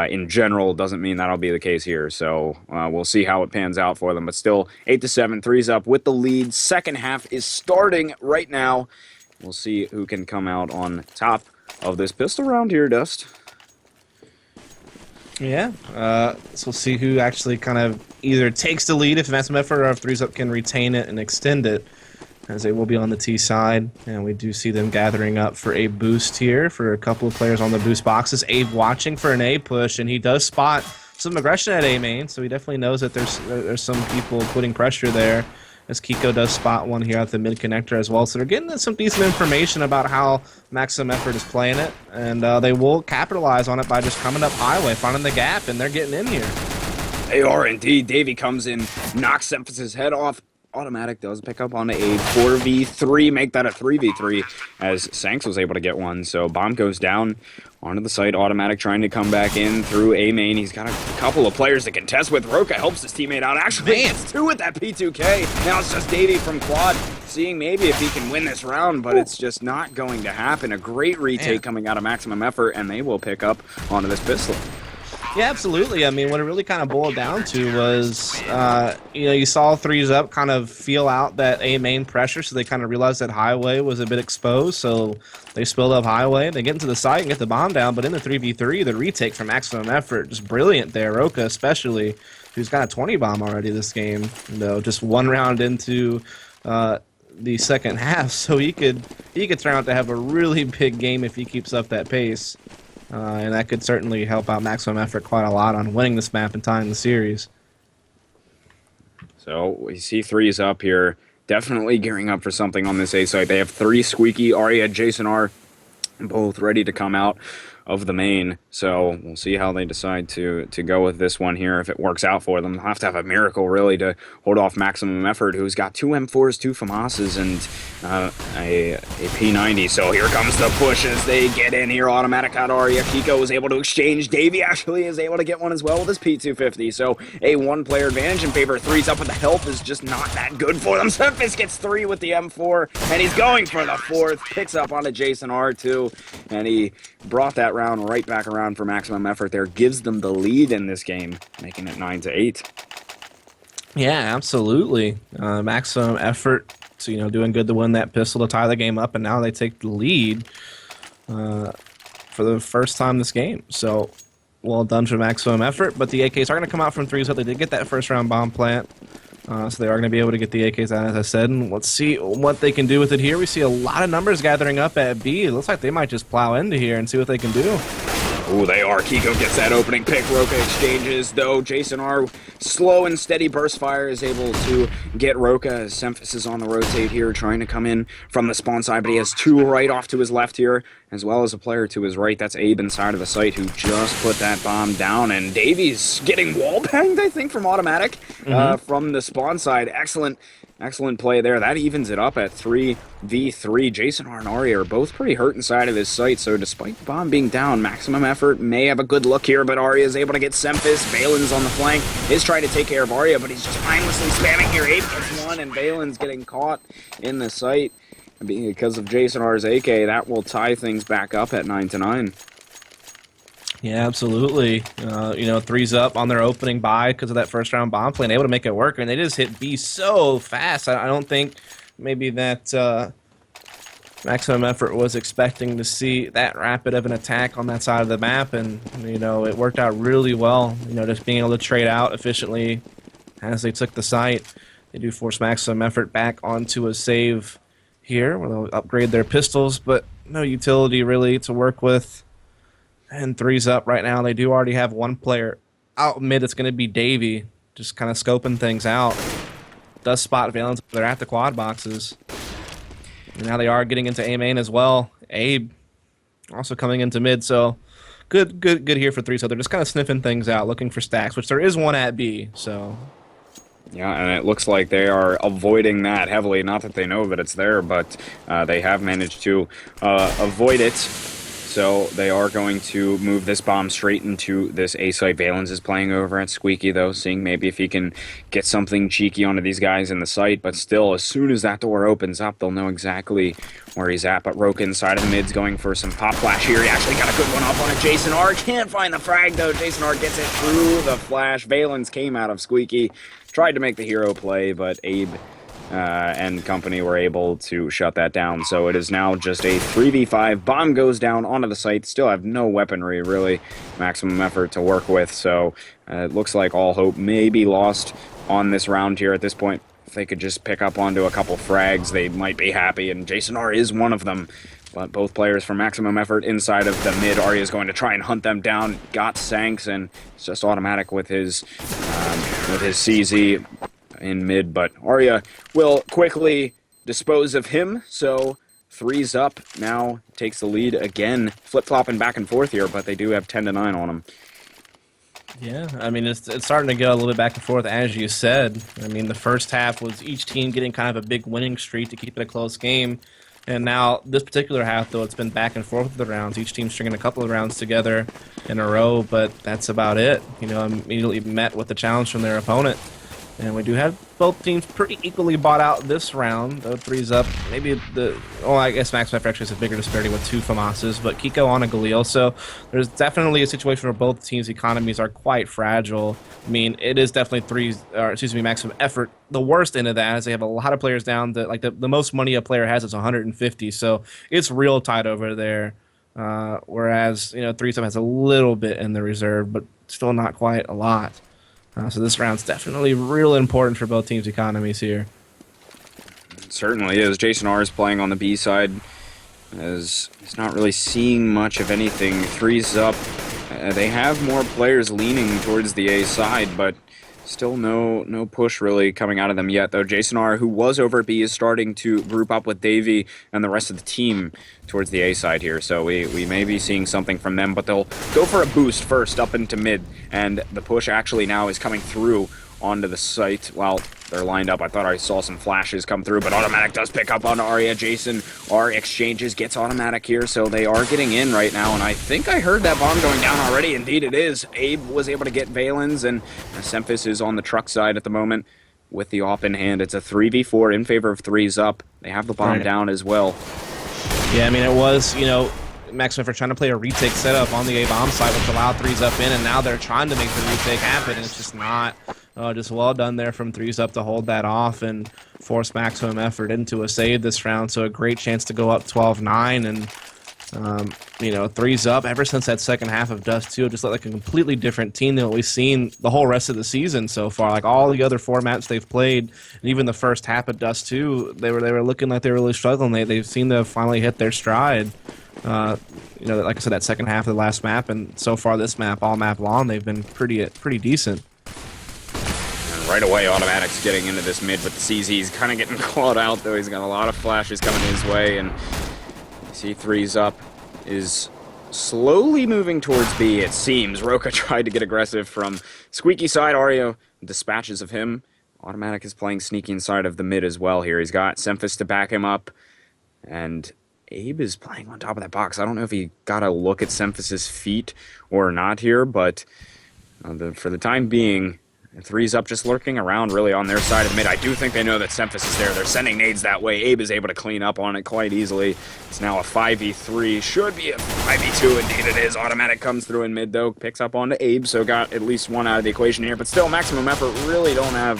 In general, doesn't mean that'll be the case here. So we'll see how it pans out for them. But still, 8-7, threes up with the lead. Second half is starting right now. We'll see who can come out on top of this pistol round here, Dust. Yeah, so we'll see who actually kind of either takes the lead if Maximum Effort, or if threes up can retain it and extend it, as they will be on the T side. And we do see them gathering up for a boost here for a couple of players on the boost boxes. Abe watching for an A push, and he does spot some aggression at A main, so he definitely knows that there's some people putting pressure there, as Kiko does spot one here at the mid connector as well. So they're getting some decent information about how Maximum Effort is playing it, and they will capitalize on it by just coming up highway, finding the gap, and they're getting in here. They are indeed. Davey comes in, knocks Emphasis' head off. Automatic does pick up on a 4v3, make that a 3v3, as Sanks was able to get one. So bomb goes down onto the site. Automatic trying to come back in through A main. He's got a couple of players to contest with. Roka helps his teammate out. Actually, gets two with that P2K. Now it's just Davey from Quad, seeing maybe if he can win this round, but it's just not going to happen. A great retake coming out of Maximum Effort, and they will pick up onto this pistol. Yeah, absolutely. I mean, what it really kind of boiled down to was, you saw threes up kind of feel out that A main pressure, so they kind of realized that highway was a bit exposed, so they spilled up highway. They get into the site and get the bomb down, but in the 3v3, the retake from Maximum Effort, just brilliant there. Roka especially, who's got a 20 bomb already this game, just one round into the second half, so he could turn out to have a really big game if he keeps up that pace. And that could certainly help out Maximum Effort quite a lot on winning this map and tying the series. So we see threes up here. Definitely gearing up for something on this A site. They have three Squeaky, Arya, Jason R, both ready to come out of the main. So we'll see how they decide to go with this one here. If it works out for them, they'll have to have a miracle really to hold off Maximum Effort, who's got two M4s, two FAMASs, and a P90. So here comes the push as they get in here. Automatic out Arya. Kiko was able to exchange. Davey actually is able to get one as well with his P250. So a one-player advantage in favor of threes up, but the health is just not that good for them. Memphis gets three with the M4, and he's going for the fourth. Picks up onto Jason R2, and he brought that round right back around for Maximum Effort there. Gives them the lead in this game, making it 9-8. Yeah, absolutely. Maximum Effort, so, doing good to win that pistol to tie the game up, and now they take the lead for the first time this game. So, well done for Maximum Effort, but the AKs are going to come out from threes, but they did get that first round bomb plant. So they are going to be able to get the AKs out, as I said, and let's see what they can do with it here. We see a lot of numbers gathering up at B. It looks like they might just plow into here and see what they can do. Oh, they are. Kiko gets that opening pick. Roka exchanges, though. Jason R, slow and steady burst fire, is able to get Roka as Semphis is on the rotate here, trying to come in from the spawn side, but he has two right off to his left here, as well as a player to his right. That's Abe inside of the site, who just put that bomb down, and Davies getting wall banged, I think, from Automatic from the spawn side. Excellent play there. That evens it up at 3v3. Jason R and Ari are both pretty hurt inside of his site, so despite the bomb being down, Maximum Effort may have a good look here, but Arya is able to get Semphis. Valen's on the flank, is trying to take care of Arya, but he's just mindlessly spamming here. Abe gets one, and Valen's getting caught in the site. Because of Jason R's AK, that will tie things back up at 9-9. Yeah, absolutely. Threes up on their opening buy because of that first round bomb play, and able to make it work, and they just hit B so fast. I don't think maybe that Maximum Effort was expecting to see that rapid of an attack on that side of the map, and it worked out really well. Just being able to trade out efficiently as they took the site. They do force Maximum Effort back onto a save here, where they'll upgrade their pistols, but no utility really to work with. And threes up right now. They do already have one player out mid. It's going to be Davey, just kind of scoping things out. Does spot Valens. They're at the quad boxes. And now they are getting into A main as well. Abe also coming into mid. So good here for 3. So they're just kind of sniffing things out, looking for stacks, which there is one at B. So Yeah, and it looks like they are avoiding that heavily. Not that they know that it's there, but they have managed to avoid it. So they are going to move this bomb straight into this A site. Valens is playing over at Squeaky, though, seeing maybe if he can get something cheeky onto these guys in the site. But still, as soon as that door opens up, they'll know exactly where he's at. But Roka inside of the mid's going for some pop flash here. He actually got a good one off on it. Jason R can't find the frag, though. Jason R gets it through the flash. Valens came out of Squeaky, tried to make the hero play, but Abe and company were able to shut that down. So it is now just a 3v5. Bomb goes down onto the site. Still have no weaponry, really. Maximum effort to work with. So it looks like all hope may be lost on this round here at this point. If they could just pick up onto a couple frags, they might be happy. And Jason R is one of them. But both players from Maximum Effort inside of the mid. Arya is going to try and hunt them down. Got Sanks, and it's just automatic with his CZ in mid, but Arya will quickly dispose of him, so 3's up now, takes the lead again, flip-flopping back and forth here, but they do have 10-9 on him. yeah, I mean, it's starting to go a little bit back and forth, as you said. I mean, the first half was each team getting kind of a big winning streak to keep it a close game, and now this particular half, though, it's been back and forth with the rounds. Each team stringing a couple of rounds together in a row, but that's about it. You know, immediately met with the challenge from their opponent. And we do have both teams pretty equally bought out this round. 3's up. Maybe I guess Max Pfeffer actually has a bigger disparity with 2 FAMASs, but Kiko on a Galil. So there's definitely a situation where both teams' economies are quite fragile. I mean, it is definitely Maximum Effort. The worst end of that is they have a lot of players down. That like the most money a player has is 150. So it's real tight over there. Whereas 3's up has a little bit in the reserve, but still not quite a lot. So this round's definitely real important for both teams' economies here. It certainly is. Jason R is playing on the B side, as he's not really seeing much of anything. 3's up. They have more players leaning towards the A side, but still no push really coming out of them yet, though. Jason R, who was over at B, is starting to group up with Davey and the rest of the team towards the A side here, so we may be seeing something from them, but they'll go for a boost first up into mid, and the push actually now is coming through onto the site while they're lined up. I thought I saw some flashes come through, but Automatic does pick up onto Arya. Jason R exchanges, gets Automatic here, so they are getting in right now, and I think I heard that bomb going down already. Indeed it is. Abe was able to get Valens, and Semphis is on the truck side at the moment with the op in hand. It's a 3v4 in favor of 3's up. They have the bomb down as well. Yeah, I mean, it was, Maximum Effort trying to play a retake setup on the A-bomb side, which allowed 3's up in, and now they're trying to make the retake happen, and it's just not just well done there from 3's up to hold that off and force Maximum Effort into a save this round, so a great chance to go up 12-9, and 3's up ever since that second half of Dust 2 just looked like a completely different team than what we've seen the whole rest of the season so far. Like all the other formats they've played, and even the first half of Dust 2, they were looking like they were really struggling. They seem to have finally hit their stride. Like I said, that second half of the last map, and so far this map, all map long, they've been pretty decent. And right away, Automatic's getting into this mid, but the CZ's kind of getting caught out, though. He's got a lot of flashes coming his way, and C3's up is slowly moving towards B, it seems. Roka tried to get aggressive from Squeaky side. Ario dispatches of him. Automatic is playing sneaky inside of the mid as well here. He's got Semphis to back him up, and Abe is playing on top of that box. I don't know if he got a look at Semphis's feet or not here, but for the time being, 3's up just lurking around really on their side of the mid. I do think they know that Semphis is there. They're sending nades that way. Abe is able to clean up on it quite easily. It's now a 5v3. Should be a 5v2. Indeed it is. Automatic comes through in mid, though. Picks up onto Abe, so got at least one out of the equation here. But still, Maximum Effort really don't have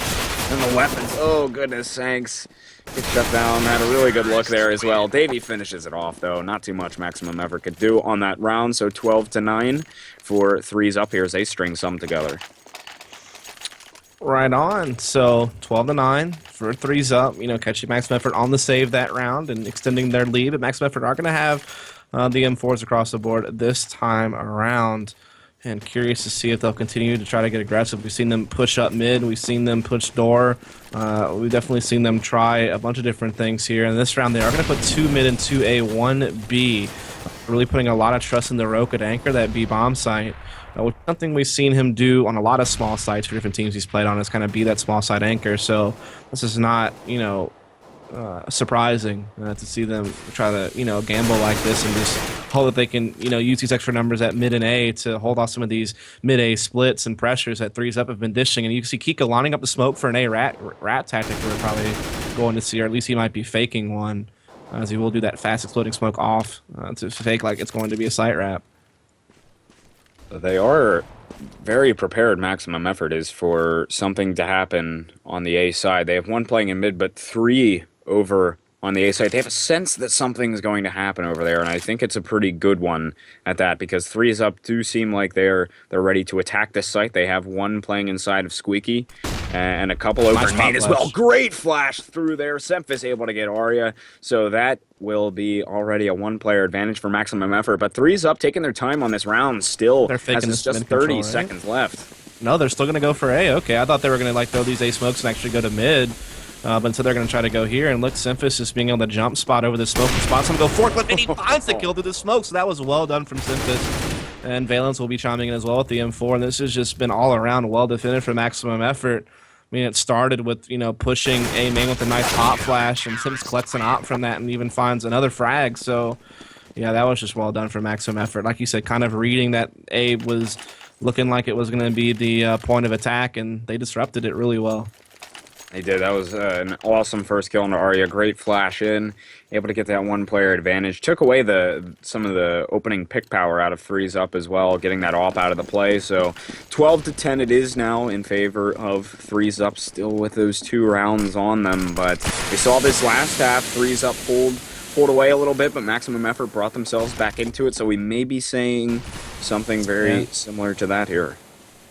the weapons. Oh, goodness sakes. Gets shut down. Had a really good look there as well. Davey finishes it off, though. Not too much Maximum Effort could do on that round, so 12-9 for 3's up here as they string some together. Right on. So 12-9 for 3's up. Catching Maximum Effort on the save that round and extending their lead. But Maximum Effort are going to have the M4s across the board this time around. And curious to see if they'll continue to try to get aggressive. We've seen them push up mid. We've seen them push door. We've definitely seen them try a bunch of different things here. And this round, they are going to put 2 mid and 2 A, 1 B. really putting a lot of trust in the Roka to anchor that B bomb site. Which is something we've seen him do on a lot of small sites for different teams he's played on, is kind of be that small site anchor. So this is not, surprising to see them try to, gamble like this and just hope that they can, use these extra numbers at mid and A to hold off some of these mid A splits and pressures that threes up have been dishing. And you can see Kika lining up the smoke for an A rat tactic we're probably going to see, or at least he might be faking one, as he will do that fast exploding smoke off to fake like it's going to be a site wrap. They are very prepared. Maximum Effort is for something to happen on the A side. They have one playing in mid, but 3 over on the A side. They have a sense that something's going to happen over there, and I think it's a pretty good one at that, because 3 up do seem like they're ready to attack this site. They have one playing inside of Squeaky and a couple over in main as well. Great flash through there. Semphis able to get Arya, so that will be already a one-player advantage for Maximum Effort. But 3's up, taking their time on this round still, as it's just 30 seconds left. No, they're still going to go for A. Okay, I thought they were going to throw these A smokes and actually go to mid. But instead they're going to try to go here, and look, Semphis just being able to jump spot over the smoke. The spot's going to go forklift, and he finds the kill through the smoke, so that was well done from Semphis. And Valence will be chiming in as well with the M4, and this has just been all around well defended for Maximum Effort. I mean, it started with, pushing A main with a nice pop flash, and Sims collects an op from that and even finds another frag, so yeah, that was just well done for Maximum Effort. Like you said, kind of reading that A was looking like it was going to be the point of attack, and they disrupted it really well. They did. That was an awesome first kill into Arya. Great flash in, able to get that one-player advantage. Took away some of the opening pick power out of 3's up as well, getting that op out of the play. So 12-10 it is now in favor of 3's up, still with those 2 rounds on them. But we saw this last half, 3's up pulled away a little bit, but Maximum Effort brought themselves back into it. So we may be saying something very similar to that here.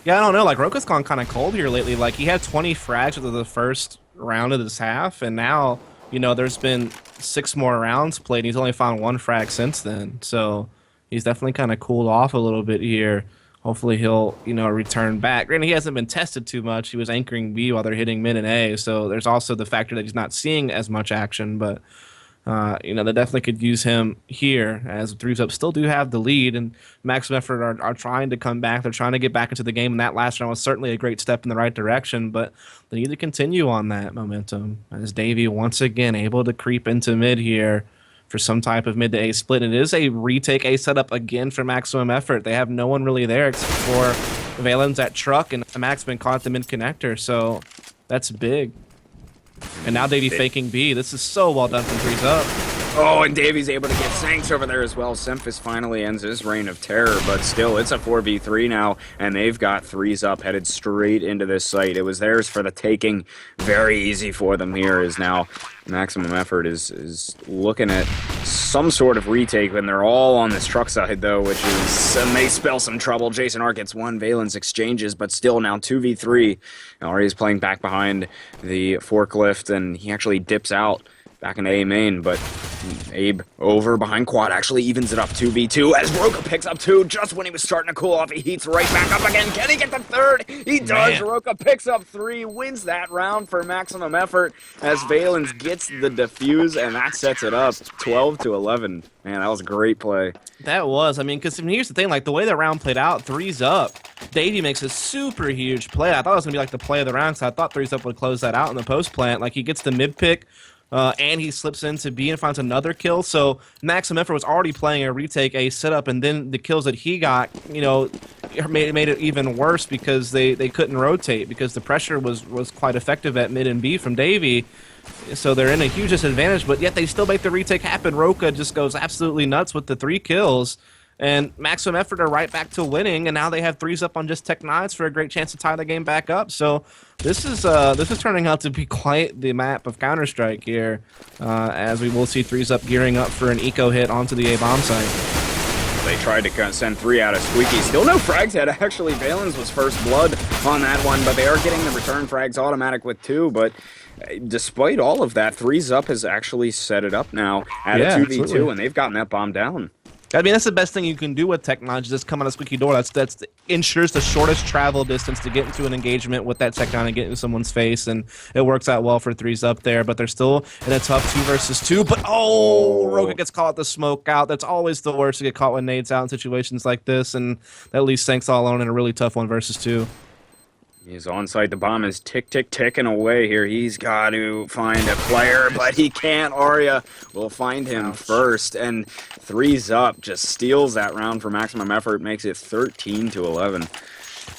Yeah, I don't know. Like, Roka's gone kind of cold here lately. Like, he had 20 frags after the first round of this half, and now, there's been 6 more rounds played, and he's only found 1 frag since then. So he's definitely kind of cooled off a little bit here. Hopefully he'll, return back. Granted, he hasn't been tested too much. He was anchoring B while they're hitting mid and A, so there's also the factor that he's not seeing as much action, but they definitely could use him here, as 3's up still do have the lead, and Maximum Effort are trying to come back. They're trying to get back into the game, and that last round was certainly a great step in the right direction, but they need to continue on that momentum, as Davey once again able to creep into mid here for some type of mid to A split. And it is a retake A setup again for Maximum Effort. They have no one really there except for Valens at truck, and Max been caught at the mid connector, so that's big. And now Davey faking B. This is so well done from 3's up. Oh, and Davey's able to get Sanks over there as well. Semphis finally ends his reign of terror, but still, it's a 4v3 now, and they've got 3's up headed straight into this site. It was theirs for the taking. Very easy for them here, is now Maximum Effort is looking at some sort of retake when they're all on this truck side, though, which is may spell some trouble. Jason Art gets 1, Valence exchanges, but still now 2v3. Ari's playing back behind the forklift, and he actually dips out back in A main, but Abe over behind quad actually evens it up 2v2 as Roka picks up 2 just when he was starting to cool off. He heats right back up again. Can he get the 3rd? He does. Man. Roka picks up 3, wins that round for Maximum Effort as Valens gets the defuse, and that sets it up 12-11. Man, that was a great play. That was. I mean, because here's the thing, like the way the round played out, 3's up. Davey makes a super huge play. I thought it was going to be like the play of the round, because I thought 3's up would close that out in the post plant. Like, he gets the mid pick, and he slips into B and finds another kill. So Maximum Effort was already playing a retake A setup, and then the kills that he got, made it even worse because they couldn't rotate, because the pressure was quite effective at mid and B from Davey. So they're in a huge disadvantage, but yet they still make the retake happen. Roka just goes absolutely nuts with the 3 kills. And Maximum Effort are right back to winning, and now they have 3's up on just Tech 9s for a great chance to tie the game back up. So this is turning out to be quite the map of Counter-Strike here, as we will see 3's up gearing up for an eco hit onto the A-bomb site. They tried to send 3 out of Squeaky. Still no frags yet. Actually, Valens was first blood on that one, but they are getting the return frags automatic with 2. But despite all of that, 3's up has actually set it up now at a 2v2, and they've gotten that bomb down. I mean, that's the best thing you can do with technology. Just come on a squeaky door. That's ensures the shortest travel distance to get into an engagement with that tech down and get into someone's face, and it works out well for threes up there. But they're still in a tough 2 versus 2. But Roka gets caught with the smoke out. That's always the worst to get caught with nades out in situations like this, and that leaves Sanks all alone in a really tough 1 versus 2. He's on site. The bomb is ticking away here. He's got to find a player, but he can't. Arya will find him first, and threes up just steals that round for maximum effort, makes it 13-11.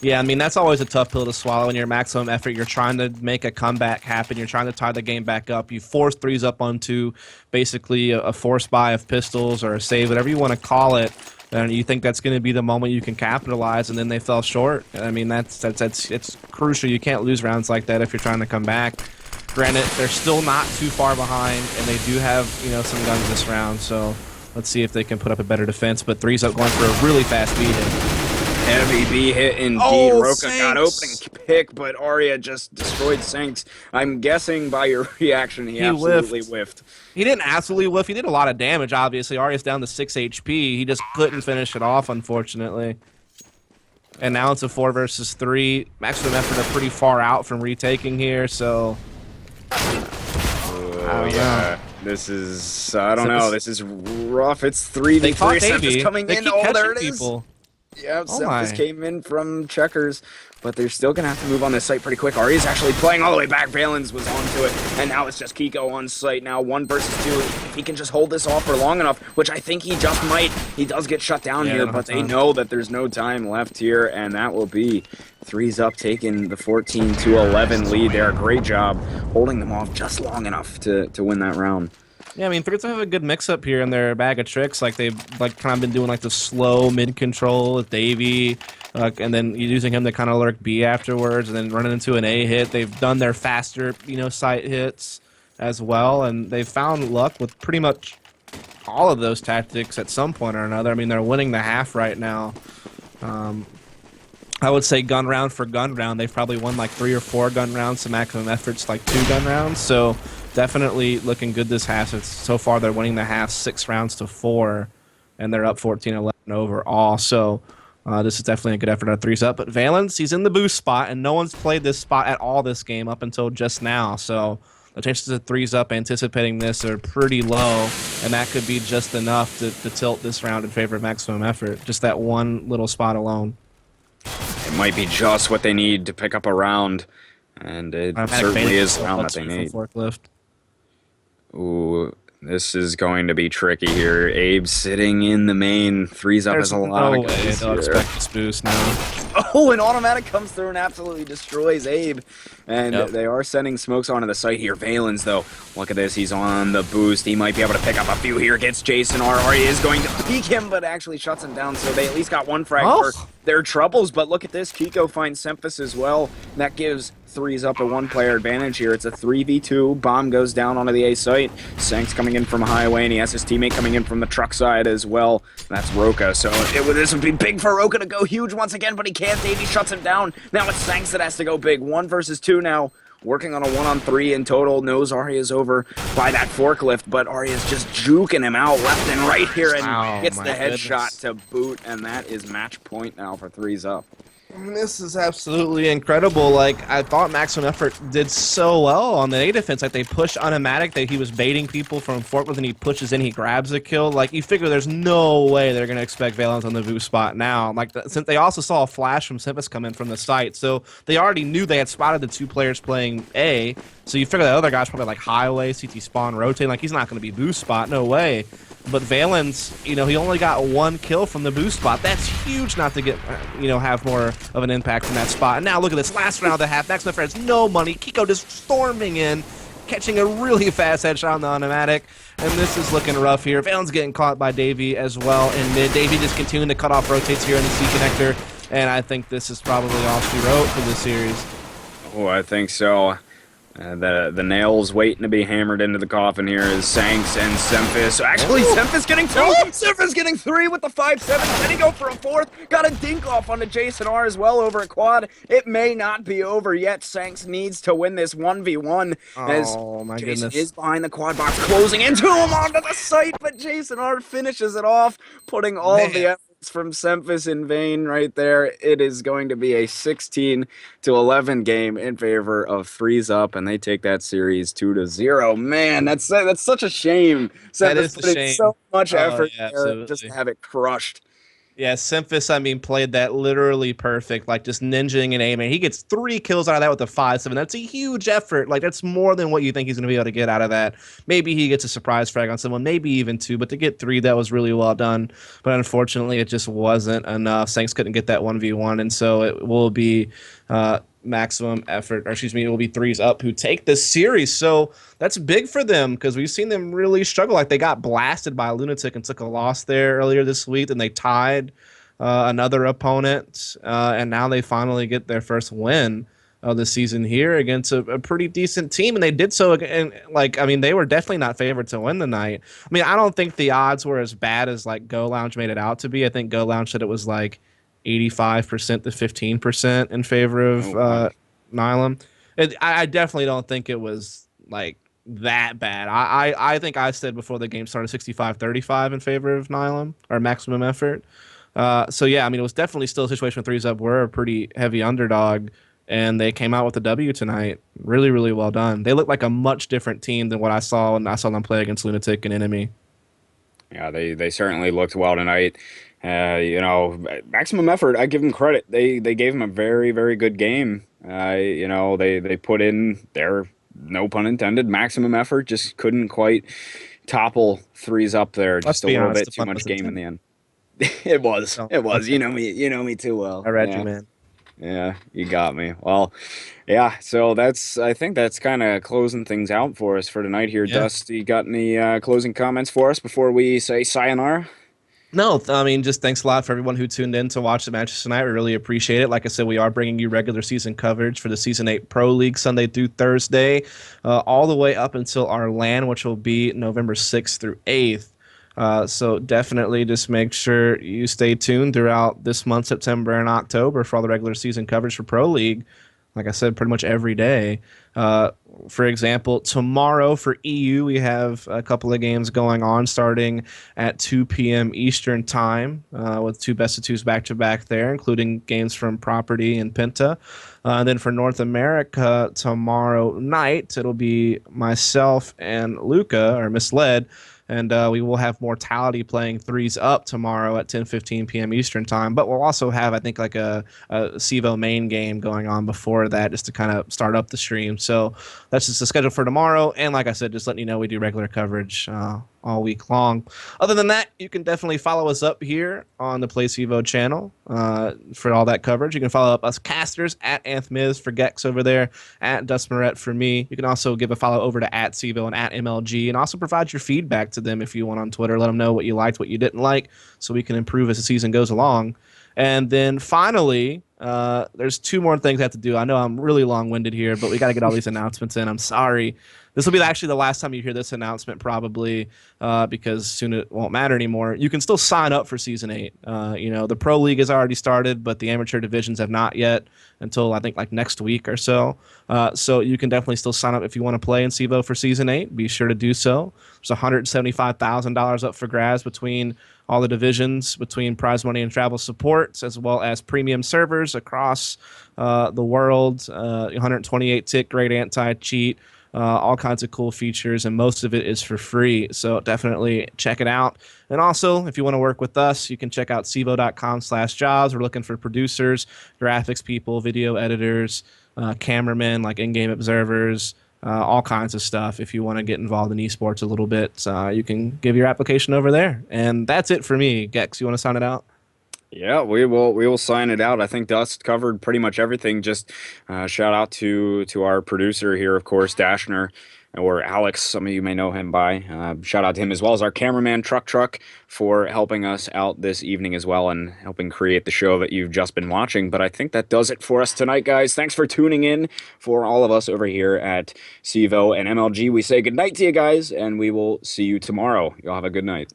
Yeah, I mean, that's always a tough pill to swallow in your maximum effort. You're trying to make a comeback happen. You're trying to tie the game back up. You force threes up onto basically a force buy of pistols or a save, whatever you want to call it. And you think that's going to be the moment you can capitalize, and then they fell short. I mean, it's crucial. You can't lose rounds like that if you're trying to come back. Granted, they're still not too far behind, and they do have some guns this round. So let's see if they can put up a better defense. But threes up going for a really fast beat hit. Heavy B hit indeed. Roka got opening pick, but Arya just destroyed Sanks. I'm guessing by your reaction, he absolutely whiffed. He didn't absolutely whiff. He did a lot of damage, obviously. Arya's down to 6 HP. He just couldn't finish it off, unfortunately. And now it's a 4 versus 3. Maximum effort are pretty far out from retaking here, so... Oh, yeah. This is... I don't know. This is rough. It's 3v3. Semphis coming in. Oh, there it is. Yeah, Semphis came in from checkers, but they're still going to have to move on this site pretty quick. Arya's actually playing all the way back. Valens was onto it, and now it's just Kiko on site. Now 1 versus 2. If he can just hold this off for long enough, which I think he just might. He does get shut down here, but they know that there's no time left here, and that will be threes up, taking the 14-11 lead there. Great job holding them off just long enough to win that round. Yeah, I mean, threes have a good mix-up here in their bag of tricks. Like, they've kind of been doing, the slow mid-control with Davey, and then using him to kind of lurk B afterwards, and then running into an A hit. They've done their faster, sight hits as well, and they've found luck with pretty much all of those tactics at some point or another. I mean, they're winning the half right now. I would say gun round for gun round, they've probably won 3 or 4 gun rounds to maximum efforts, 2 gun rounds, so... Definitely looking good this half. So far, they're winning the half 6 rounds to 4, and they're up 14-11 overall. So this is definitely a good effort on threes up. But Valens, he's in the boost spot, and no one's played this spot at all this game up until just now. So the chances of threes up anticipating this are pretty low, and that could be just enough to tilt this round in favor of maximum effort. Just that one little spot alone. It might be just what they need to pick up a round, and it certainly is the round that they need. Forklift. Ooh, this is going to be tricky here. Abe's sitting in the main. Threes up is a lot of guys here. Expect this boost now. Oh, an automatic comes through and absolutely destroys Abe. And they are sending smokes onto the site here. Valens, though, look at this. He's on the boost. He might be able to pick up a few here. Gets Jason. RR is going to peek him, but actually shuts him down. So they at least got 1 frag for their troubles. But look at this. Kiko finds Semphis as well. That gives threes up a 1-player advantage here. It's a 3v2. Bomb goes down onto the A site. Sanks coming in from highway, and he has his teammate coming in from the truck side as well. That's Roka. So this would be big for Roka to go huge once again, but he can't. Davey shuts him down. Now it's Sanks that has to go big. 1 versus 2 now. Working on a 1-on-3 in total. Knows Arya's over by that forklift, but Arya's just juking him out left and right here and gets the headshot to boot, and that is match point now for threes up. This is absolutely incredible. I thought maximum effort did so well on the A defense. They pushed automatic. He was baiting people from forklift, and he pushes in, he grabs a kill. You figure there's no way they're going to expect Valens on the boost spot now. Since they also saw a flash from Semphis come in from the site, so they already knew they had spotted the 2 players playing A, so you figure that other guy's probably highway, CT spawn, rotating. He's not going to be boost spot, no way. But Valens, he only got 1 kill from the boost spot. That's huge not to get, have more of an impact from that spot. And now look at this last round of the half. Maximum effort has no money. Kiko just storming in, catching a really fast headshot on the automatic. And this is looking rough here. Valens getting caught by Davey as well in mid. Davey just continuing to cut off rotates here in the C connector. And I think this is probably all she wrote for this series. Oh, I think so. The nails waiting to be hammered into the coffin here is Sanks and Semphis. Actually, Semphis getting two. Semphis getting three with the 5-7. Can he go for a fourth? Got a dink off onto Jason R as well over a quad. It may not be over yet. Sanks needs to win this 1v1 as Oh my Jason goodness. is behind the quad box, closing into him onto the site, but Jason R finishes it off, putting all of Man. the efforts from Semphis in vain right there. It is going to be a 16-11 game in favor of Threes Up, and they take that series 2-0. Man, that's such a shame. That Semphis is the put in shame. so much Oh effort yeah, there just to absolutely. have it crushed. Yeah, Semphis, I mean, played that literally perfect, like just ninjing and aiming. He gets 3 kills out of that with a 5-7. That's a huge effort. Like, that's more than what you think he's going to be able to get out of that. Maybe he gets a surprise frag on someone, maybe even two, but to get three, that was really well done. But unfortunately, it just wasn't enough. Sanks couldn't get that 1v1, and so it will be maximum effort, or excuse me, it will be Threes Up who take this series. So that's big for them because we've seen them really struggle. Like they got blasted by a Lunatic and took a loss there earlier this week, and they tied another opponent, and now they finally get their first win of the season here against a pretty decent team, and they did so. And like, I mean, they were definitely not favored to win the night. I mean, I don't think the odds were as bad as like Go Lounge made it out to be. I think Go Lounge said it was like 85% to 15% in favor Oh of wow. Nylon. I definitely don't think it was like that bad. I think I said before the game started 65-35 in favor of Nylon or maximum effort. So yeah, I mean, it was definitely still a situation with Threes Up. We're a pretty heavy underdog, and they came out with a W tonight. Really, really well done. They look like a much different team than what I saw when I saw them play against Lunatic and Enemy. Yeah, they certainly looked well tonight. Maximum effort. I give them credit. They gave him a very good game. They put in their, no pun intended, maximum effort. Just couldn't quite topple Threes Up there. Let's Just a be little honest, bit the too pun much was game in the intended. end. It was. So, It was. okay, You know me. You know me too well. I read you, Yeah. man. Yeah, you got me. Well, yeah, so I think that's kind of closing things out for us for tonight here. Yeah. Dust, you got any closing comments for us before we say sayonara? No, I mean, just thanks a lot for everyone who tuned in to watch the matches tonight. We really appreciate it. Like I said, we are bringing you regular season coverage for the Season 8 Pro League Sunday through Thursday, all the way up until our LAN, which will be November 6th through 8th. So definitely just make sure you stay tuned throughout this month, September and October, for all the regular season coverage for Pro League. Like I said, pretty much every day. Uh, for example, tomorrow for EU, we have a couple of games going on starting at 2 p.m. Eastern Time with two best of twos back to back there, including games from Property and Penta. And then for North America tomorrow night, it'll be myself and Luca, or Misled, and we will have Mortality playing Threes Up tomorrow at 10:15 p.m. Eastern Time. But we'll also have, I think, like a CEVO main game going on before that just to kind of start up the stream. So that's just the schedule for tomorrow. And like I said, just letting you know we do regular coverage all week long. Other than that, you can definitely follow us up here on the Play CEVO channel for all that coverage. You can follow up us casters at Anthmiz for Gecks over there, at Dustmaret for me. You can also give a follow over to at CEVO and at MLG, and also provide your feedback to them if you want on Twitter. Let them know what you liked, what you didn't like, so we can improve as the season goes along. And then finally, there's two more things I have to do. I know I'm really long-winded here, but we got to get all these announcements in. I'm sorry. This will be actually the last time you hear this announcement, probably, because soon it won't matter anymore. You can still sign up for Season 8. The Pro League has already started, but the amateur divisions have not yet until, I think, like next week or so. So you can definitely still sign up if you want to play in CEVO for Season 8. Be sure to do so. There's $175,000 up for grabs between all the divisions, between prize money and travel supports, as well as premium servers across the world, 128 tick, great anti-cheat, all kinds of cool features, and most of it is for free. So definitely check it out. And also, if you want to work with us, you can check out cevo.com/jobs. We're looking for producers, graphics people, video editors, cameramen, like in-game observers, all kinds of stuff. If you want to get involved in esports a little bit, you can give your application over there. And that's it for me. Gex, you want to sign it out? Yeah, we will sign it out. I think Dust covered pretty much everything. Just shout out to our producer here, of course, Dashner, or Alex. Some of you may know him by. Shout out to him, as well as our cameraman Truck for helping us out this evening as well and helping create the show that you've just been watching. But I think that does it for us tonight, guys. Thanks for tuning in. For all of us over here at CEVO and MLG, we say good night to you guys, and we will see you tomorrow. Y'all have a good night.